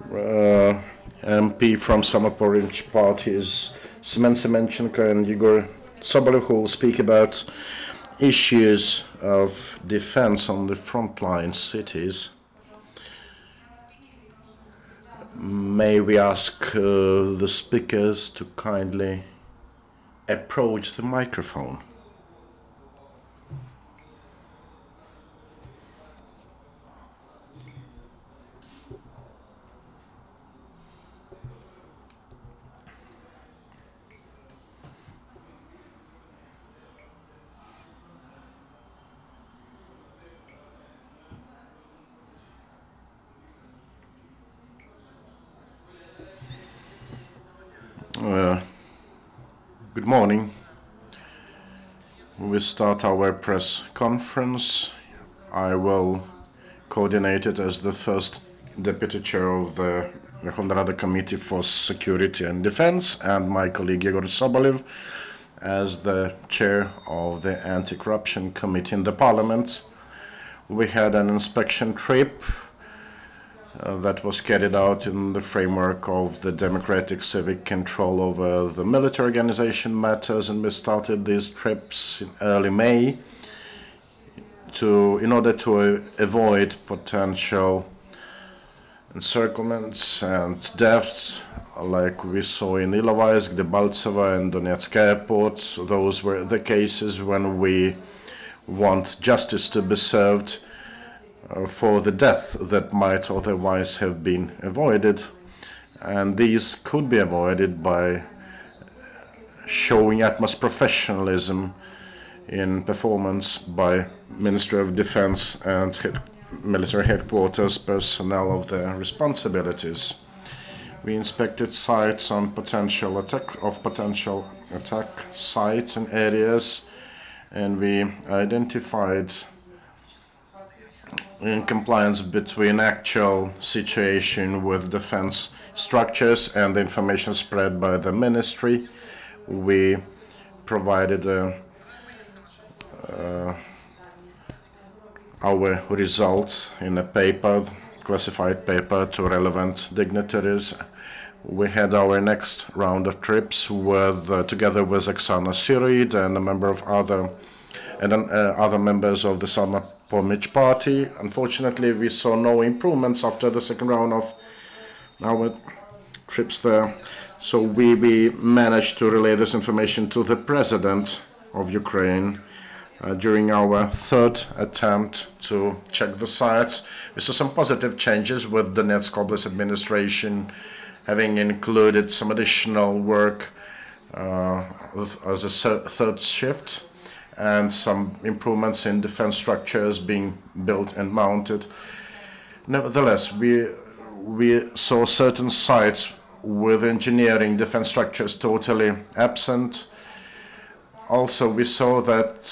MP from Samopomich parties, Semenchenko and Yehor Sobolev, who will speak about issues of defense on the frontline cities. May we ask the speakers to kindly approach the microphone. Good morning. We start our press conference. I will coordinate it as the first deputy chair of the Verkhovna Rada Committee for Security and Defense, and my colleague Yehor Sobolev as the chair of the Anti-Corruption Committee in the Parliament. We had an inspection trip that was carried out in the framework of the democratic civic control over the military organization matters, and we started these trips in early May in order to avoid potential encirclements and deaths like we saw in Ilovaisk, Debaltseve and Donetsk airports. Those were the cases when we want justice to be served for the death that might otherwise have been avoided, and these could be avoided by showing utmost professionalism in performance by Ministry of Defense and military headquarters personnel of their responsibilities. We inspected sites on potential attack sites and areas, and we identified in compliance between actual situation with defense structures and the information spread by the ministry. We provided our results in a paper, classified paper, to relevant dignitaries. We had our next round of trips together with Oksana Syrid and a member of other members of the Samopomich party. Unfortunately, we saw no improvements after the second round of our trips there. So we managed to relay this information to the president of Ukraine during our third attempt to check the sites. We saw some positive changes with the Donetsk Oblast administration having included some additional work as a third shift, and some improvements in defense structures being built and mounted. Nevertheless, we saw certain sites with engineering defense structures totally absent. Also, we saw that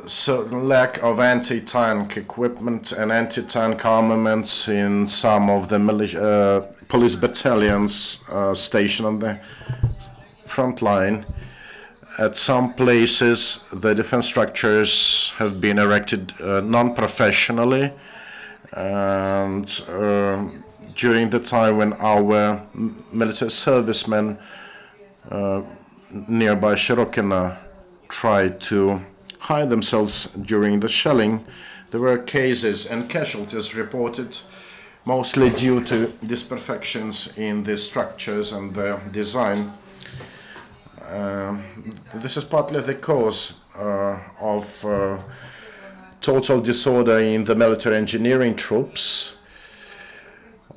certain lack of anti-tank equipment and anti-tank armaments in some of the police battalions stationed on the front line. At some places, the defense structures have been erected non-professionally, and during the time when our military servicemen nearby Shirokina tried to hide themselves during the shelling, there were cases and casualties reported, mostly due to disperfections in the structures and their design. This is partly the cause of total disorder in the military engineering troops.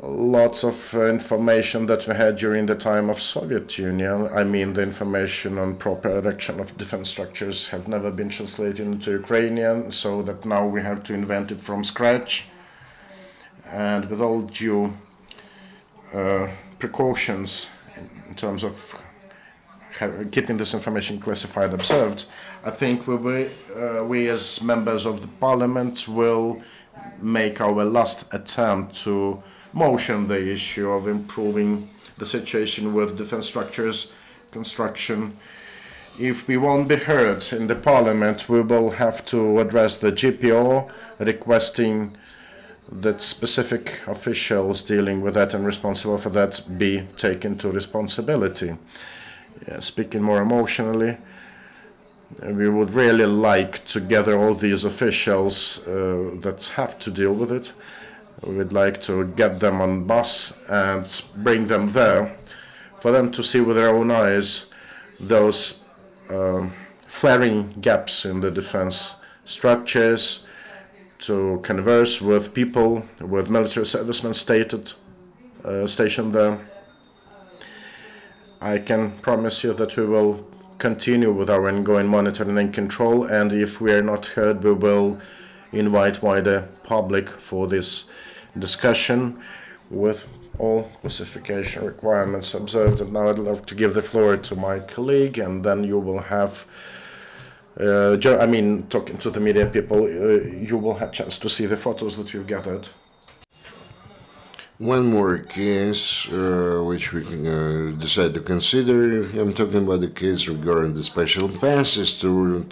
Lots of information that we had during the time of Soviet Union, I mean the information on proper erection of defense structures, have never been translated into Ukrainian, so that now we have to invent it from scratch. And with all due precautions in terms of keeping this information classified, observed, I think we as members of the parliament will make our last attempt to motion the issue of improving the situation with defense structures construction. If we won't be heard in the parliament, we will have to address the GPO requesting that specific officials dealing with that and responsible for that be taken to responsibility. Speaking more emotionally, we would really like to gather all these officials that have to deal with it. We'd like to get them on bus and bring them there for them to see with their own eyes those flaring gaps in the defense structures, to converse with people, with military servicemen stationed there. I can promise you that we will continue with our ongoing monitoring and control, and if we are not heard, we will invite wider public for this discussion with all classification requirements observed. And now I'd love to give the floor to my colleague, and then you will have talking to the media people, you will have a chance to see the photos that you've gathered. One more case which we can decide to consider. I'm talking about the case regarding the special passes to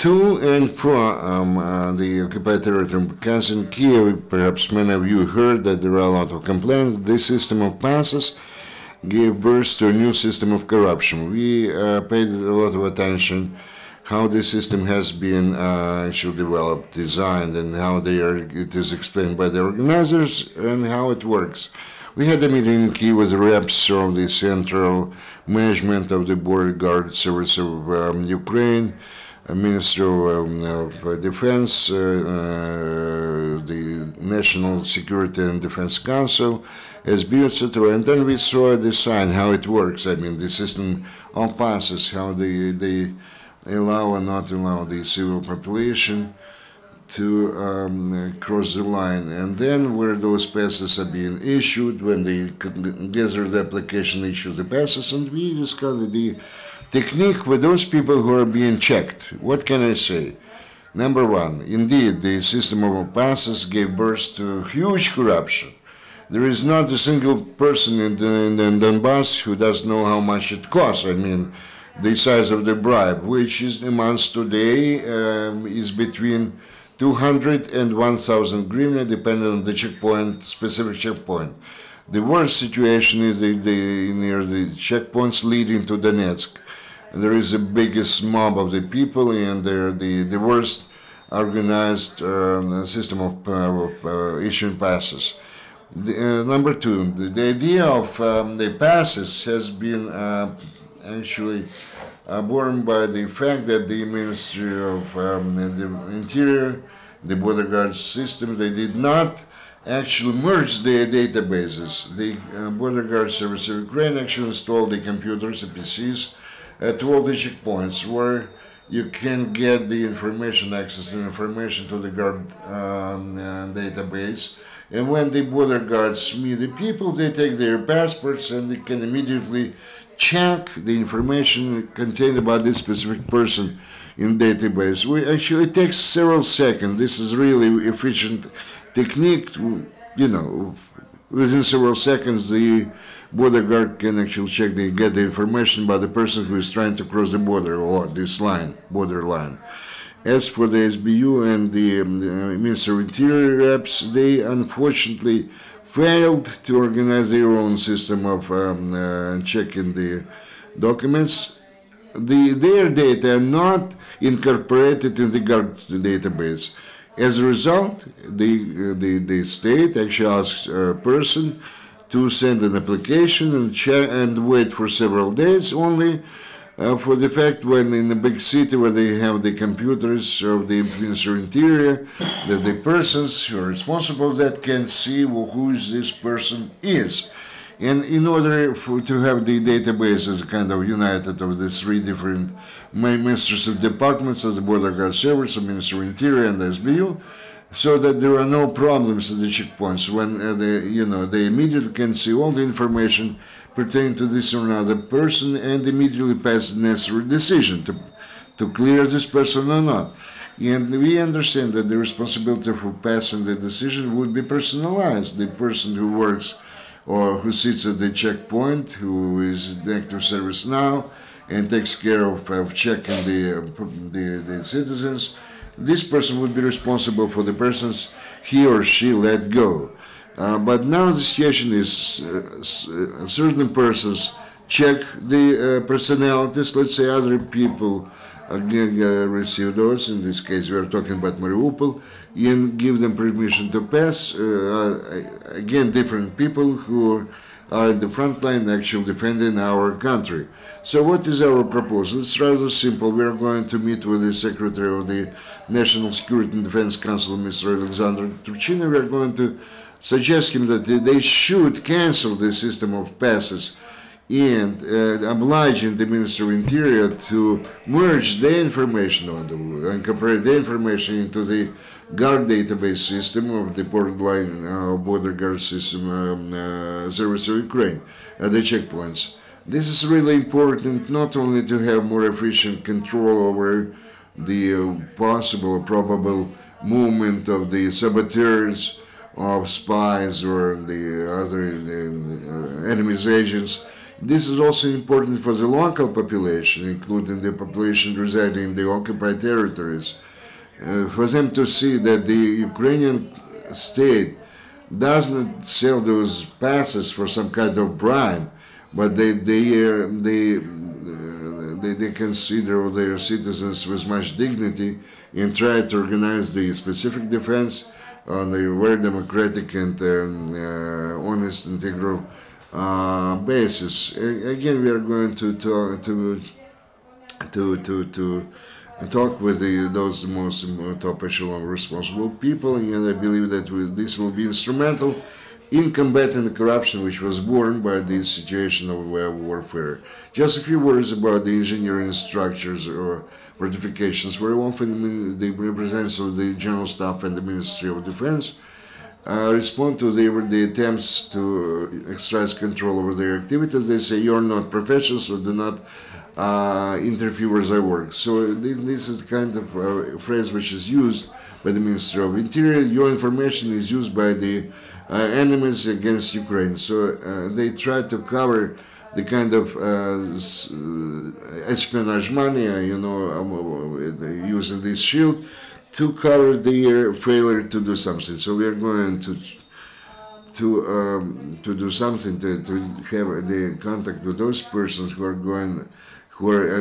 and from the occupied territory. Because in Kiev, perhaps many of you heard that there are a lot of complaints. This system of passes gave birth to a new system of corruption. We paid a lot of attention how the system has been actually developed, designed, and how it is explained by the organizers and how it works. We had a meeting in Kyiv with reps from the Central Management of the Border Guard Service of Ukraine, Minister of Defense, the National Security and Defense Council, SB, etc. And then we saw the sign, how it works. I mean, the system of passes, how they allow or not allow the civil population to cross the line, and then where those passes are being issued, when they gather the application, issue the passes, and we discussed the technique with those people who are being checked. What can I say? Number one, indeed, the system of passes gave birth to huge corruption. There is not a single person in Donbass who doesn't know how much it costs. I mean, the size of the bribe, which is amounts today is between 200 and 1,000 hryvnia, depending on the checkpoint, specific checkpoint. The worst situation is near the checkpoints leading to Donetsk. There is the biggest mob of the people, and they're the worst organized system of issuing passes. Number two, the idea of the passes has been actually born by the fact that the Ministry of the Interior, the Border Guard system, they did not actually merge their databases. The Border Guard Service of Ukraine actually installed the computers, the PCs, at all the checkpoints where you can get the information, access to information to the guard database. And when the border guards meet the people, they take their passports and they can immediately check the information contained about this specific person in database. It takes several seconds. This is really efficient technique. You know, within several seconds, the border guard can actually get the information about the person who is trying to cross the border or this border line. As for the SBU and the Minister of Interior reps, they unfortunately failed to organize their own system of checking the documents. Their data are not incorporated in the guard's database. As a result, the state actually asks a person to send an application and wait for several days only for the fact when in a big city where they have the computers of the Minister of Interior, that the persons who are responsible for that can see who this person is. And in order to have the database as a kind of united of the three different ministers of departments, as the Border Guard Service, the Minister of Interior, and the SBU, so that there are no problems at the checkpoints when they immediately can see all the information pertaining to this or another person and immediately pass the necessary decision to clear this person or not. And we understand that the responsibility for passing the decision would be personalized. The person who works or who sits at the checkpoint, who is in active service now and takes care of checking the citizens, this person would be responsible for the person's he or she let go. But now the situation is certain persons check the personalities, let's say other people receive those, in this case we are talking about Mariupol, and give them permission to pass. Again, different people who are in the front line actually defending our country. So what is our proposal? It's rather simple. We are going to meet with the Secretary of the National Security and Defense Council, Mr. Alexander Turchina. We are going to suggest him that they should cancel the system of passes and obliging the Ministry of Interior to merge the information on the, and incorporate the information into the guard database system of the border guard system service of Ukraine at the checkpoints. This is really important not only to have more efficient control over the possible or probable movement of the saboteurs, of spies or the other enemy's agents. This is also important for the local population, including the population residing in the occupied territories, for them to see that the Ukrainian state does not sell those passes for some kind of bribe, but they consider their citizens with much dignity and try to organize the specific defense on a very democratic and honest, integral basis. Again, we are going to talk with those most top echelon responsible people, and I believe that this will be instrumental in combating the corruption which was born by this situation of warfare. Just a few words about the engineering structures or fortifications. Very often the representatives of the General Staff and the Ministry of Defense respond to the attempts to exercise control over their activities. They say, you're not professionals, so do not interfere with our work. So this is the kind of phrase which is used by the Ministry of Interior. Your information is used by the enemies against Ukraine. So they try to cover the kind of espionage money, using this shield to cover their failure to do something. So we are going to do something to have the contact with those persons who are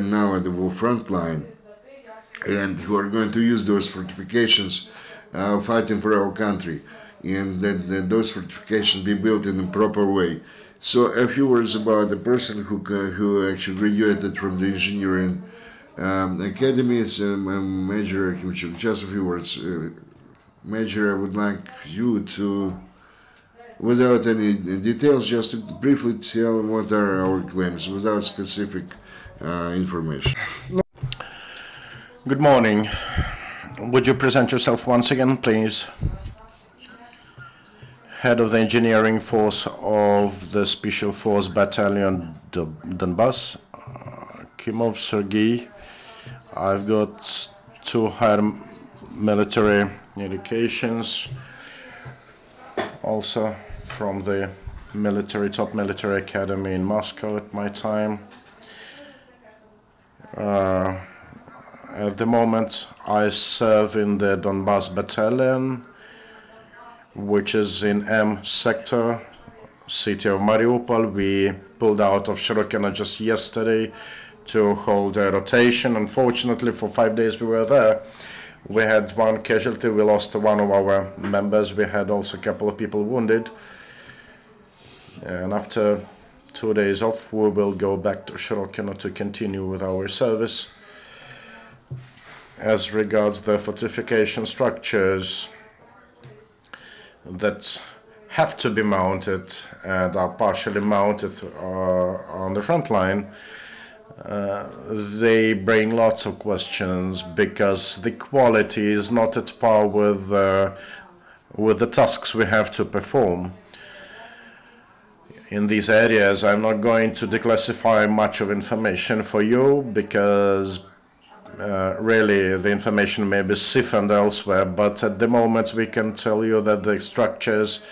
now at the front line and who are going to use those fortifications fighting for our country, and that those fortifications be built in a proper way. So a few words about the person who actually graduated from the engineering academy. It's Major Kimchuk. Just a few words. Major, I would like you to, without any details, just to briefly tell what are our claims, without specific information. Good morning. Would you present yourself once again, please? Head of the engineering force of the Special Force Battalion Donbass, Kimov Sergei. I've got 2 higher military educations, also from the top military academy in Moscow at my time. At the moment, I serve in the Donbass Battalion, which is in M sector, city of Mariupol. We pulled out of Shirokino just yesterday to hold a rotation. Unfortunately, for 5 days we were there. We had 1 casualty. We lost one of our members. We had also a couple of people wounded. And after 2 days off, we will go back to Shirokino to continue with our service. As regards the fortification structures that have to be mounted and are partially mounted on the front line, they bring lots of questions because the quality is not at par with the tasks we have to perform. In these areas, I'm not going to declassify much of information for you because really the information may be siphoned elsewhere, but at the moment we can tell you that the structures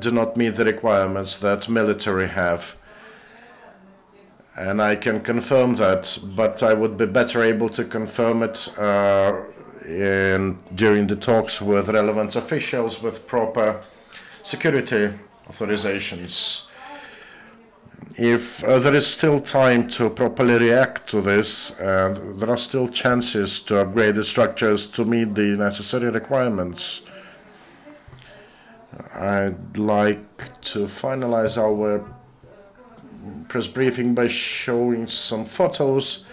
do not meet the requirements that military have. And I can confirm that, but I would be better able to confirm it during the talks with relevant officials with proper security authorizations. If there is still time to properly react to this, and there are still chances to upgrade the structures to meet the necessary requirements, I'd like to finalize our press briefing by showing some photos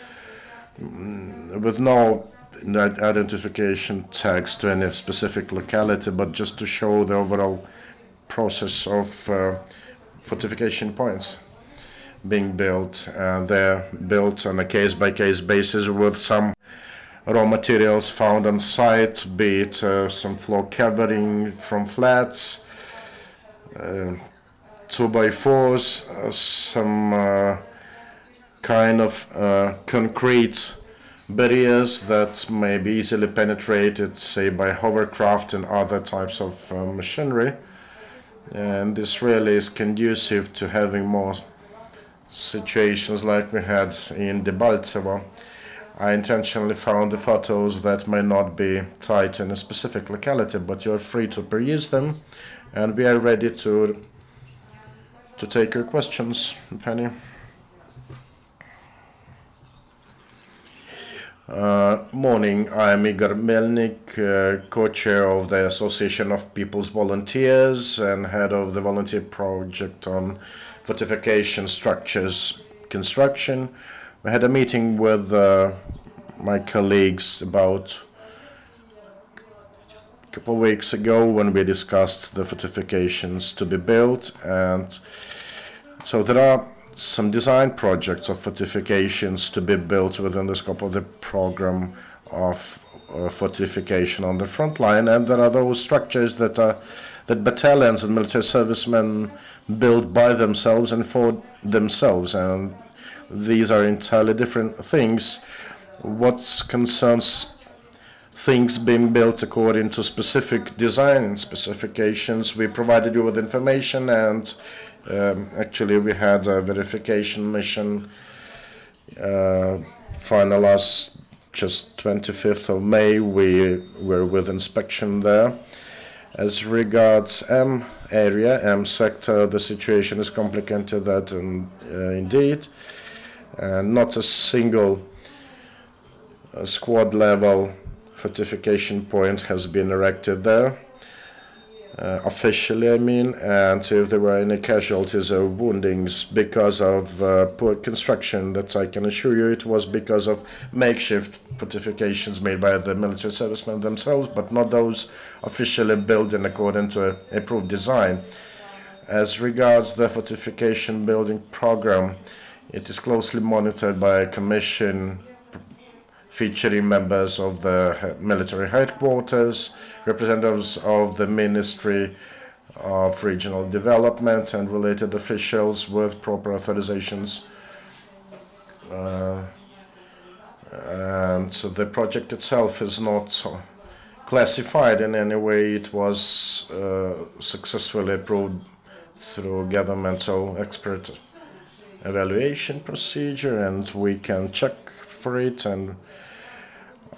with no identification tags to any specific locality, but just to show the overall process of fortification points being built. They're built on a case-by-case basis with some raw materials found on site, be it some floor covering from flats, 2x4s, some kind of concrete barriers that may be easily penetrated, say, by hovercraft and other types of machinery. And this really is conducive to having more situations like we had in Debaltsevo. I intentionally found the photos that may not be tied to any specific locality, but you're free to peruse them, and we are ready to take your questions, Penny. Morning, I'm Igor Melnik, co-chair of the Association of People's Volunteers and head of the volunteer project on fortification structures construction. We had a meeting with my colleagues about a couple of weeks ago when we discussed the fortifications to be built, and so there are some design projects of fortifications to be built within the scope of the program of fortification on the front line, and there are those structures that battalions and military servicemen build by themselves and for themselves, and these are entirely different things. What concerns things being built according to specific design specifications, we provided you with information, and actually we had a verification mission finalized just 25th of May. We were with inspection there. As regards M area, M sector, the situation is complicated that indeed, and not a single squad level fortification point has been erected there. Officially, I mean, and if there were any casualties or woundings because of poor construction, that I can assure you it was because of makeshift fortifications made by the military servicemen themselves, but not those officially built in accordance to approved design. As regards the fortification building program, it is closely monitored by a commission featuring members of the military headquarters, representatives of the Ministry of Regional Development and related officials with proper authorizations. And so the project itself is not classified in any way. It was successfully approved through governmental expert evaluation procedure, and we can check for it. And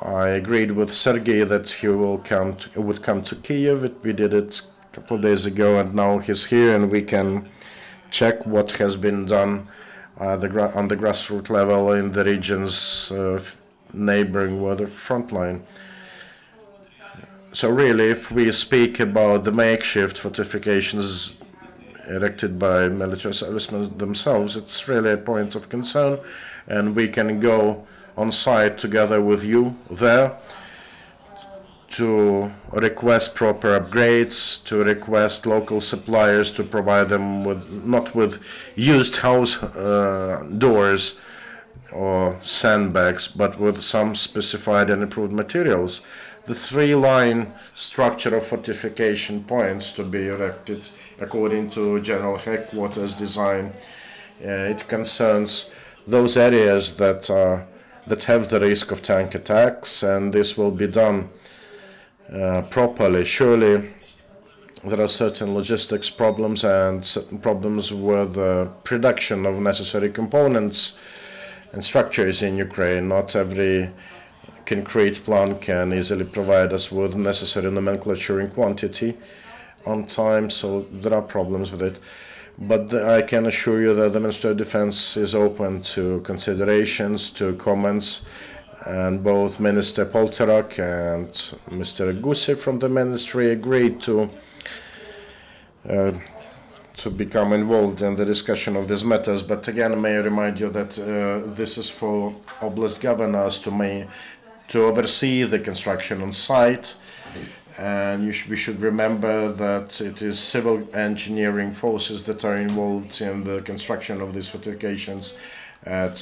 I agreed with Sergei that he would come to Kiev. We did it a couple of days ago, and now he's here, and we can check what has been done on the grassroots level in the regions neighboring with the front line. So really, if we speak about the makeshift fortifications erected by military servicemen themselves, it's really a point of concern, and we can go on site together with you there to request proper upgrades, to request local suppliers to provide them with, not with used house doors or sandbags, but with some specified and improved materials. The three-line structure of fortification points to be erected according to General Headquarters design. It concerns those areas that have the risk of tank attacks, and this will be done properly. Surely there are certain logistics problems and certain problems with the production of necessary components and structures in Ukraine. Not every concrete plan can easily provide us with necessary nomenclature in quantity on time, so there are problems with it. But I can assure you that the Ministry of Defense is open to considerations, to comments, and both Minister Polterak and Mr. Gusev from the ministry agreed to become involved in the discussion of these matters. But again, may I remind you that this is for oblast governors to oversee the construction on site. And we should remember that it is civil engineering forces that are involved in the construction of these fortifications at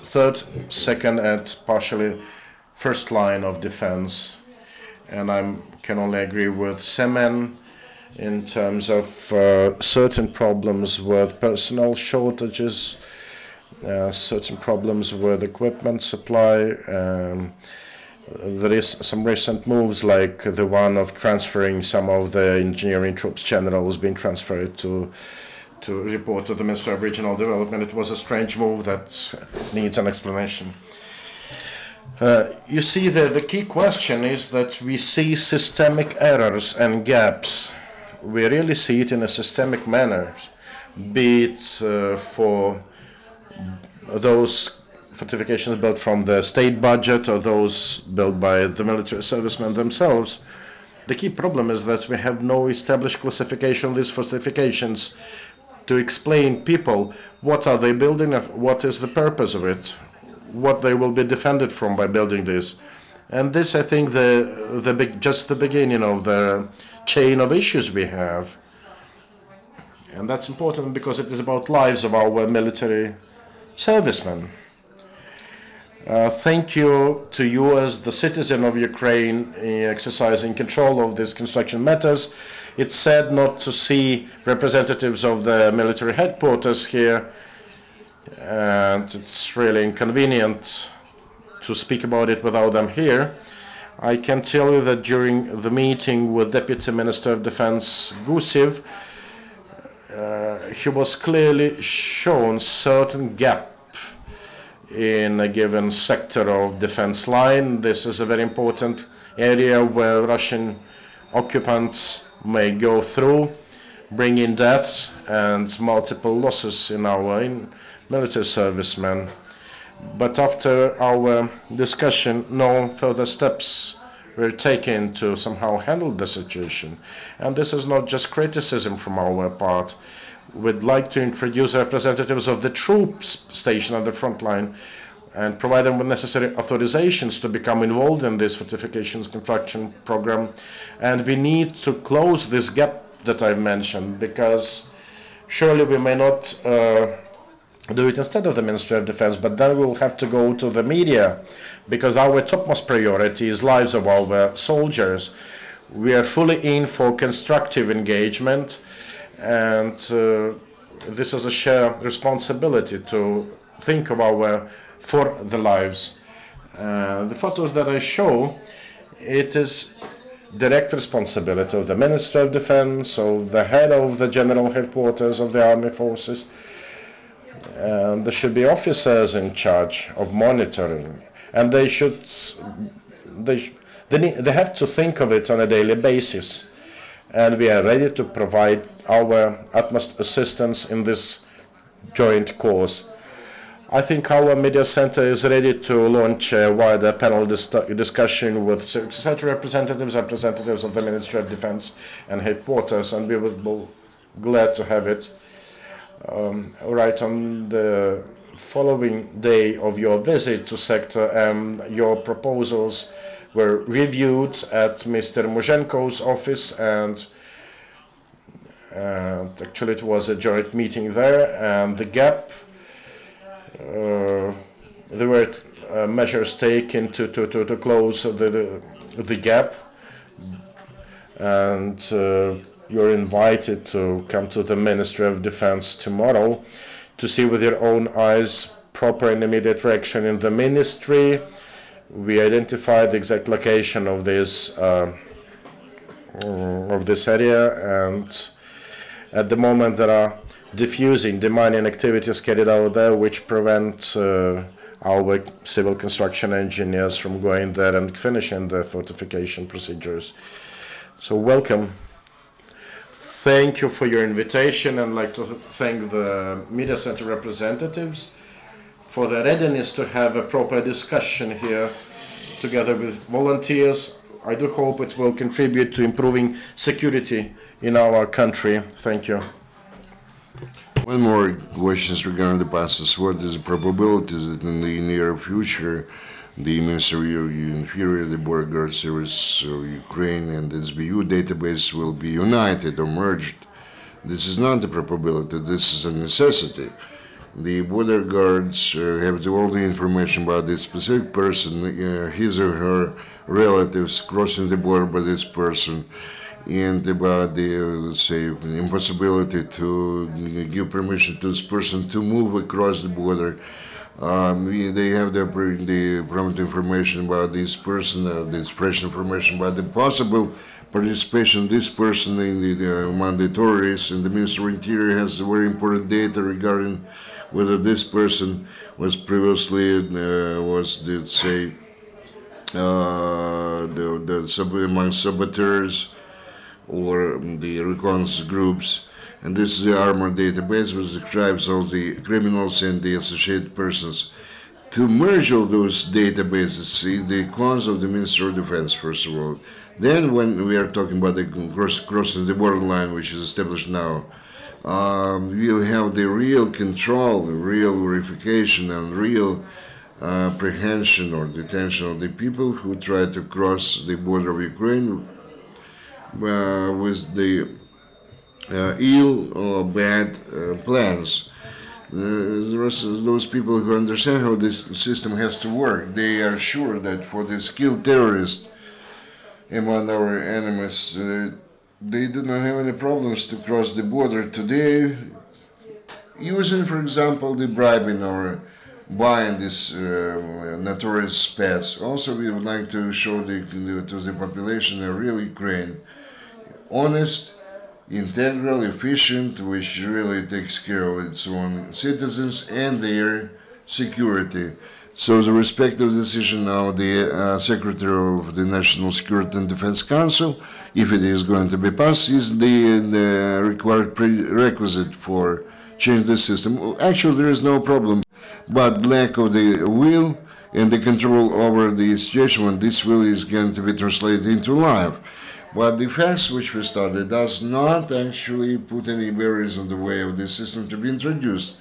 third, second, and partially first line of defense. And I can only agree with Semen in terms of certain problems with personnel shortages, certain problems with equipment supply. There is some recent moves, like the one of transferring some of the engineering troops generals being transferred to report to the Ministry of Regional Development. It was a strange move that needs an explanation. You see, the key question is that we see systemic errors and gaps. We really see it in a systemic manner, be it for those fortifications built from the state budget or those built by the military servicemen themselves. The key problem is that we have no established classification of these fortifications to explain people what are they building, what is the purpose of it, what they will be defended from by building this. And this, I think, just the beginning of the chain of issues we have. And that's important because it is about lives of our military servicemen. Thank you to you as the citizen of Ukraine exercising control of these construction matters. It's sad not to see representatives of the military headquarters here, and it's really inconvenient to speak about it without them here. I can tell you that during the meeting with Deputy Minister of Defense Gusev, he was clearly shown certain gap in a given sector of defense line. This is a very important area where Russian occupants may go through, bringing deaths and multiple losses in our military servicemen. But after our discussion, no further steps were taken to somehow handle the situation. And this is not just criticism from our part. We'd like to introduce representatives of the troops stationed on the front line and provide them with necessary authorizations to become involved in this fortifications construction program. And we need to close this gap that I mentioned, because surely we may not do it instead of the Ministry of Defense, but then we'll have to go to the media, because our topmost priority is lives of our soldiers. We are fully in for constructive engagement, and this is a shared responsibility to think of for the lives. The photos that I show, it is direct responsibility of the Ministry of Defense, of the head of the general headquarters of the army forces. There should be officers in charge of monitoring, and they have to think of it on a daily basis. And we are ready to provide our utmost assistance in this joint cause. I think our media center is ready to launch a wider panel discussion with secretary representatives of the Ministry of Defense and headquarters, and we will be glad to have it. Right on the following day of your visit to sector, your proposals were reviewed at Mr. Muzhenko's office, and actually it was a joint meeting there, and the gap, there were measures taken to close the gap, and you're invited to come to the Ministry of Defense tomorrow to see with your own eyes proper and immediate reaction in the ministry. We identified the exact location of this area, and at the moment there are diffusing, demining activities carried out there which prevent our civil construction engineers from going there and finishing the fortification procedures. So welcome. Thank you for your invitation, and I'd like to thank the media center representatives for their readiness to have a proper discussion here together with volunteers. I do hope it will contribute to improving security in our country. Thank you. One more question regarding the process. What is the probability that in the near future the Ministry of Interior, the Border Guard Service of Ukraine, and the SBU database will be united or merged? This is not a probability, this is a necessity. The border guards have all the information about the specific person, his or her relatives crossing the border by this person, and about the, let's say, impossibility to give permission to this person to move across the border. They have the prompt information about this person, this fresh information about the possible participation of this person in the among the terrorists, and the Ministry of Interior has very important data regarding whether this person was previously let's say among saboteurs or the reconnaissance groups. And this is the armored database which describes all the criminals and the associated persons. To merge all those databases, see the cause of the Ministry of Defense, first of all. Then when we are talking about the crossing the borderline, which is established now, we'll have the real control, real verification, and real apprehension or detention of the people who try to cross the border of Ukraine with the ill or bad plans. Those people who understand how this system has to work, they are sure that for the skilled terrorists among our enemies, they do not have any problems to cross the border today, using, for example, the bribing or buying these notorious pets. Also, we would like to show to the population a real Ukraine, honest, integral, efficient, which really takes care of its own citizens and their security. So the respective decision now, the Secretary of the National Security and Defense Council, if it is going to be passed, is the required prerequisite for change the system. Actually, there is no problem, but lack of the will and the control over the situation when this will is going to be translated into life. But the facts which we studied does not actually put any barriers in the way of the system to be introduced.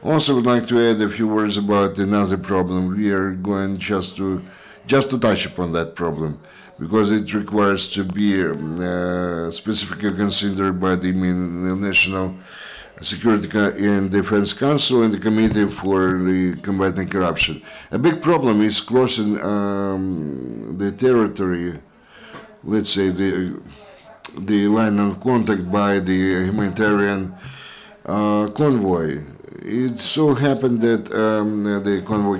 Also, would like to add a few words about another problem. We are going just to touch upon that problem, because it requires to be specifically considered by the National Security and Defense Council and the Committee for the Combating Corruption. A big problem is crossing the territory, let's say the line of contact by the humanitarian convoy. It so happened that the convoy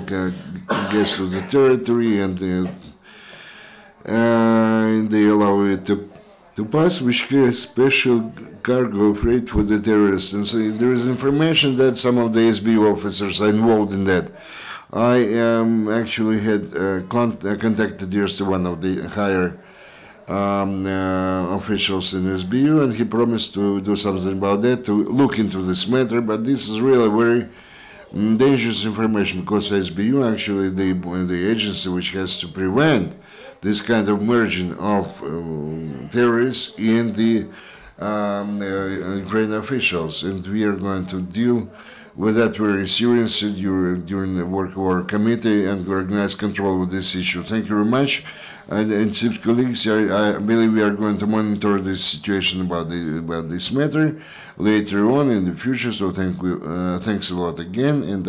gets to the territory and they allow it to pass, which carries special cargo freight for the terrorists. And so there is information that some of the SBU officers are involved in that. I actually had contacted yesterday one of the higher officials in SBU, and he promised to do something about that, to look into this matter. But this is really very dangerous information, because SBU, actually the agency which has to prevent this kind of merging of terrorists in the Ukrainian officials, and we are going to deal with that very seriously during the work of our committee and organize control of this issue. Thank you very much. And colleagues, I believe we are going to monitor this situation about this matter later on in the future. So thanks a lot again. And